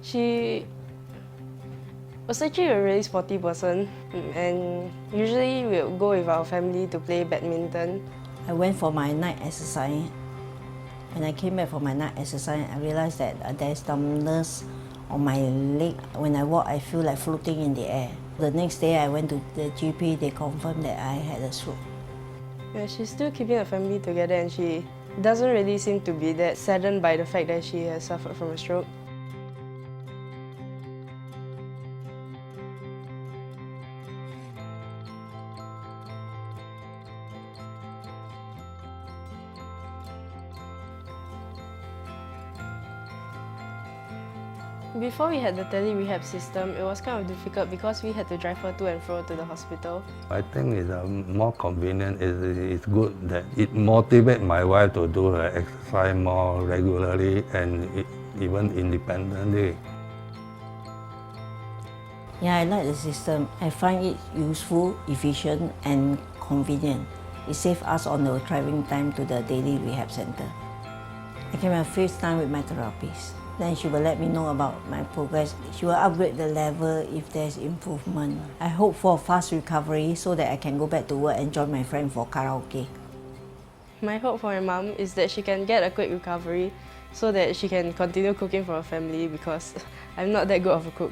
She was actually a really sporty person, and usually we would go with our family to play badminton. I went for my night exercise. When I came back from my night exercise, I realized that there's numbness on my leg. When I walk, I feel like floating in the air. The next day I went to the GP, they confirmed that I had a stroke. Yeah, she's still keeping her family together, and she doesn't really seem to be that saddened by the fact that she has suffered from a stroke. Before we had the tele-rehab system, it was kind of difficult because we had to drive her to and fro to the hospital. I think it's more convenient. It's good that it motivates my wife to do her exercise more regularly and even independently. Yeah, I like the system. I find it useful, efficient, and convenient. It saves us on the traveling time to the daily rehab center. I can have FaceTime with my therapist. Then she will let me know about my progress. She will upgrade the level if there's improvement. I hope for a fast recovery so that I can go back to work and join my friend for karaoke. My hope for my mom is that she can get a quick recovery so that she can continue cooking for her family, because I'm not that good of a cook.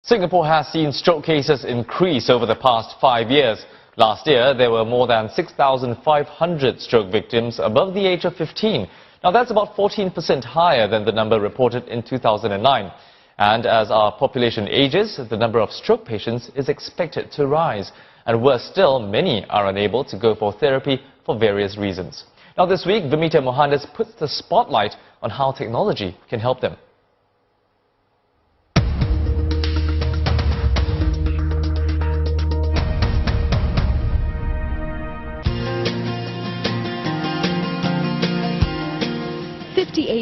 Singapore has seen stroke cases increase over the past 5 years. Last year, there were more than 6,500 stroke victims above the age of 15. Now, that's about 14% higher than the number reported in 2009. And as our population ages, the number of stroke patients is expected to rise. And worse still, many are unable to go for therapy for various reasons. Now, this week, Vimita Mohandas puts the spotlight on how technology can help them.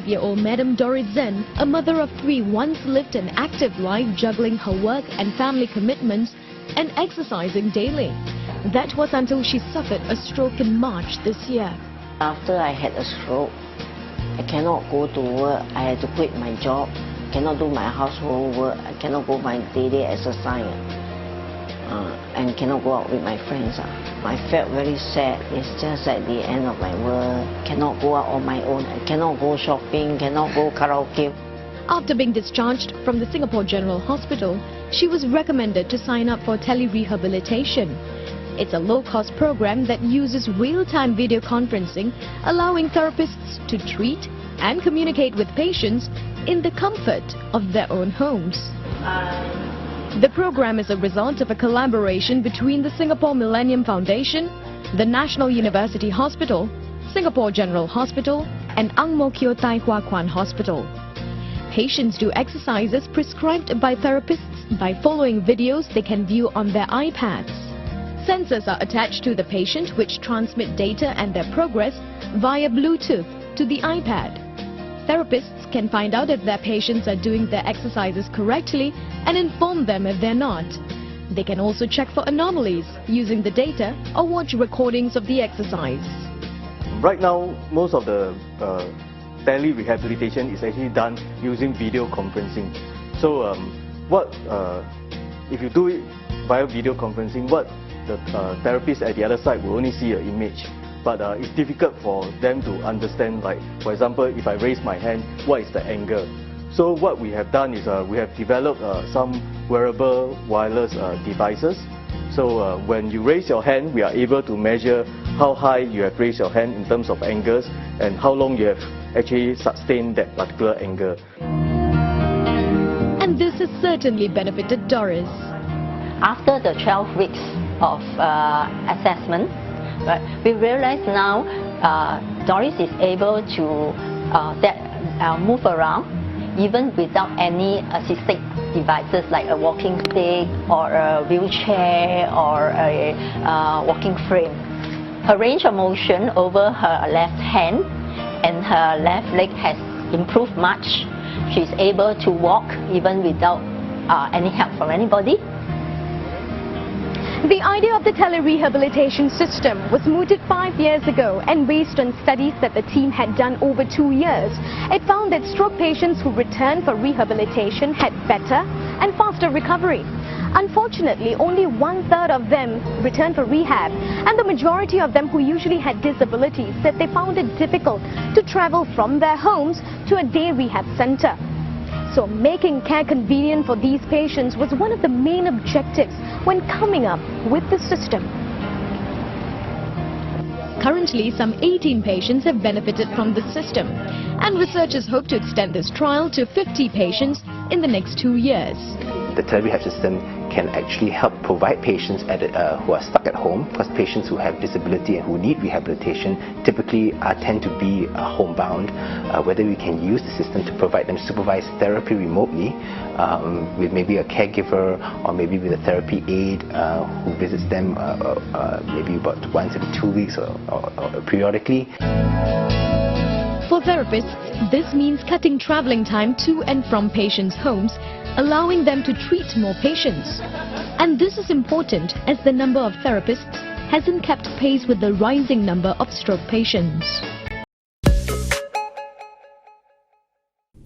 Year-old Madam Doris Zen, a mother of 3, once lived an active life juggling her work and family commitments and exercising daily. That was until she suffered a stroke in March this year. After I had a stroke, I cannot go to work. I had to quit my job. I cannot do my household work. I cannot go my daily exercise. And cannot go out with my friends. I felt very sad. It's just at the end of my work. Cannot go out on my own. I cannot go shopping, cannot go karaoke. After being discharged from the Singapore General Hospital, she was recommended to sign up for tele-rehabilitation. It's a low-cost program that uses real-time video conferencing, allowing therapists to treat and communicate with patients in the comfort of their own homes. The program is a result of a collaboration between the Singapore Millennium Foundation, the National University Hospital, Singapore General Hospital, and Ang Mo Kio Tai Hua Kwan Hospital. Patients do exercises prescribed by therapists by following videos they can view on their iPads. Sensors are attached to the patient which transmit data and their progress via Bluetooth to the iPad. Therapists can find out if their patients are doing their exercises correctly and inform them if they're not. They can also check for anomalies using the data or watch recordings of the exercise. Right now, most of the tele-rehabilitation is actually done using video conferencing. So if you do it via video conferencing, what the therapist at the other side will only see an image. But it's difficult for them to understand, like, for example, if I raise my hand, what is the angle? So what we have done is we have developed some wearable wireless devices. So when you raise your hand, we are able to measure how high you have raised your hand in terms of angles and how long you have actually sustained that particular angle. And this has certainly benefited Doris. After the 12 weeks of assessment, we realize now Doris is able to move around even without any assistive devices like a walking stick or a wheelchair or a walking frame. Her range of motion over her left hand and her left leg has improved much. She's able to walk even without any help from anybody. The idea of the tele-rehabilitation system was mooted 5 years ago, and based on studies that the team had done over 2 years, it found that stroke patients who returned for rehabilitation had better and faster recovery. Unfortunately, only 1/3 of them returned for rehab, and the majority of them who usually had disabilities said they found it difficult to travel from their homes to a day rehab center. So making care convenient for these patients was one of the main objectives when coming up with the system. Currently, some 18 patients have benefited from the system, and researchers hope to extend this trial to 50 patients in the next 2 years. The tele-rehab system can actually help provide patients who are stuck at home, because patients who have disability and who need rehabilitation typically tend to be homebound. Whether we can use the system to provide them supervised therapy remotely with maybe a caregiver or maybe with a therapy aide who visits them maybe about once every 2 weeks or periodically. For therapists, this means cutting traveling time to and from patients' homes, allowing them to treat more patients. And this is important as the number of therapists hasn't kept pace with the rising number of stroke patients.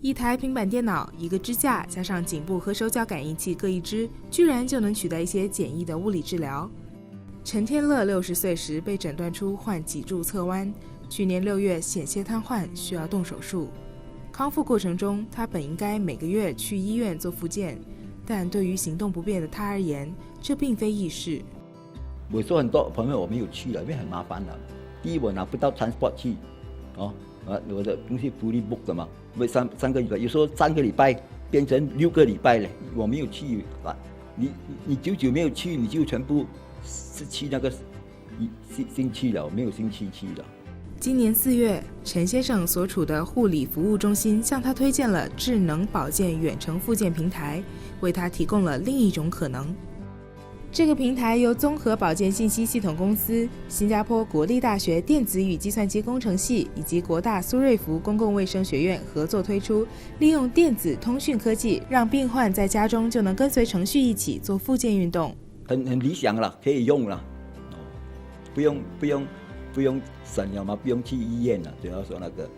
一台平板电脑、一个支架，加上颈部和手脚感应器各一支，居然就能取代一些简易的物理治疗。陈天乐60岁时被诊断出患脊柱侧弯，去年6月险些瘫痪，需要动手术。康复过程中，他本应该每个月去医院做复健，但对于行动不便的他而言，这并非易事。我说很多朋友我没有去了，因为很麻烦了。第一，我拿不到 transport 去，我的东西 fully book 的嘛，因为三个礼拜，有时候3个礼拜变成6个礼拜了，我没有去啊。你久久没有去，你就全部是去那个星期了，没有星期去了。今年4月，陈先生所处的护理服务中心向他推荐了智能保健远程复健平台，为他提供了另一种可能。这个平台由综合保健信息系统公司、新加坡国立大学电子与计算机工程系以及国大苏瑞福公共卫生学院合作推出，利用电子通讯科技，让病患在家中就能跟随程序一起做复健运动。很理想了，可以用了，不用省了吗？不用去医院了，主要说那个。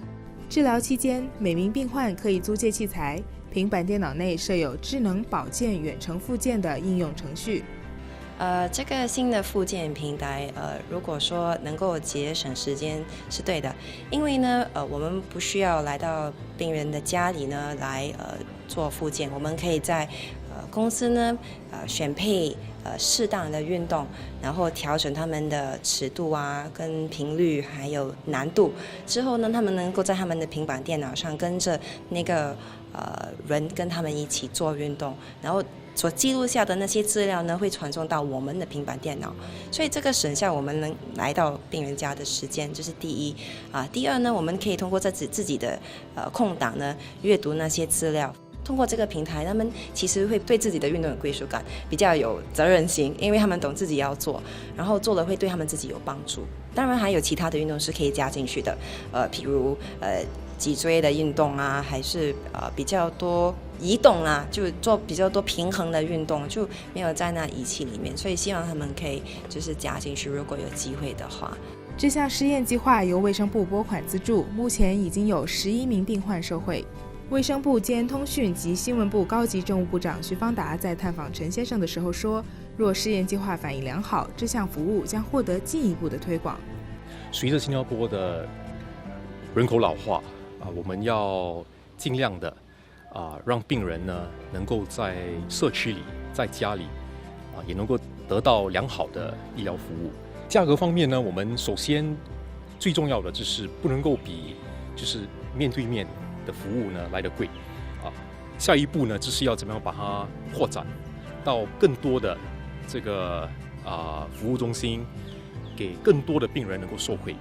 治疗期间，每名病患可以租借器材，平板电脑内设有智能保健远程复健的应用程序。这个新的复健平台，如果说能够节省时间是对的，因为呢，我们不需要来到病人的家里呢来做复健，我们可以在公司呢选配适当的运动，然后调整他们的尺度啊、跟频率还有难度，之后呢，他们能够在他们的平板电脑上跟着那个人跟他们一起做运动，然后所记录下的那些资料呢，会传送到我们的平板电脑，所以这个省下我们能来到病人家的时间，这是第一啊。第二呢，我们可以通过自己的空档呢，阅读那些资料。通过这个平台，他们其实会对自己的运动有归属感，比较有责任心，因为他们懂自己要做，然后做了会对他们自己有帮助。当然还有其他的运动是可以加进去的，譬如脊椎的运动啊，还是比较多移动啊，就做比较多平衡的运动，就没有在那仪器里面，所以希望他们可以就是加进去，如果有机会的话。这项试验计划由卫生部拨款资助，目前已经有11名病患受惠。卫生部兼通讯及新闻部高级政务部长徐方达在探访陈先生的时候说，若试验计划反应良好，这项服务将获得进一步的推广。随着新加坡的人口老化我们要尽量的让病人呢能够在社区里、在家里也能够得到良好的医疗服务。价格方面呢，我们首先最重要的就是不能够比就是面对面的服务呢来得贵下一步呢就是要怎么样把它扩展到更多的这个服务中心，给更多的病人能够受惠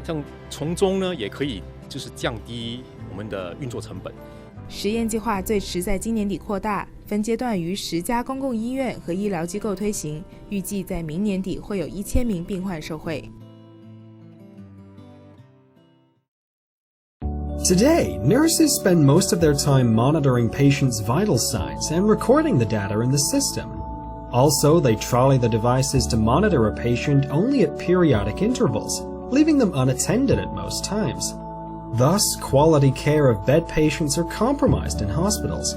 这样从中呢也可以就是降低我们的运作成本。实验计划最迟在今年底扩大，分阶段于10家公共医院和医疗机构推行，预计在明年底会有1000名病患受惠。Today, nurses spend most of their time monitoring patients' vital signs and recording the data in the system. Also, they trolley the devices to monitor a patient only at periodic intervals, leaving them unattended at most times. Thus, quality care of bed patients are compromised in hospitals.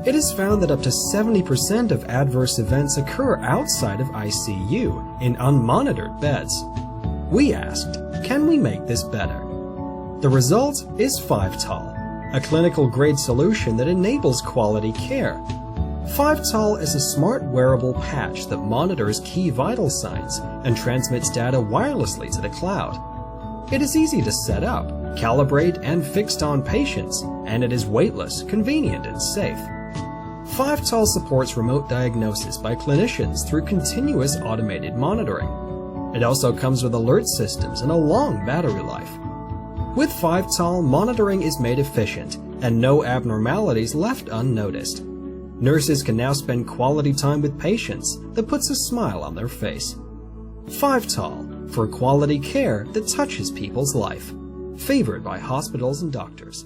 It is found that up to 70% of adverse events occur outside of ICU, in unmonitored beds. We asked, can we make this better? The result is 5-Tall, a clinical-grade solution that enables quality care. 5-Tall is a smart wearable patch that monitors key vital signs and transmits data wirelessly to the cloud. It is easy to set up, calibrate, and fixed on patients, and it is weightless, convenient, and safe. 5-Tall supports remote diagnosis by clinicians through continuous automated monitoring. It also comes with alert systems and a long battery life. With 5-Tall, monitoring is made efficient and no abnormalities left unnoticed. Nurses can now spend quality time with patients that puts a smile on their face. 5-Tall, for quality care that touches people's life. Favored by hospitals and doctors.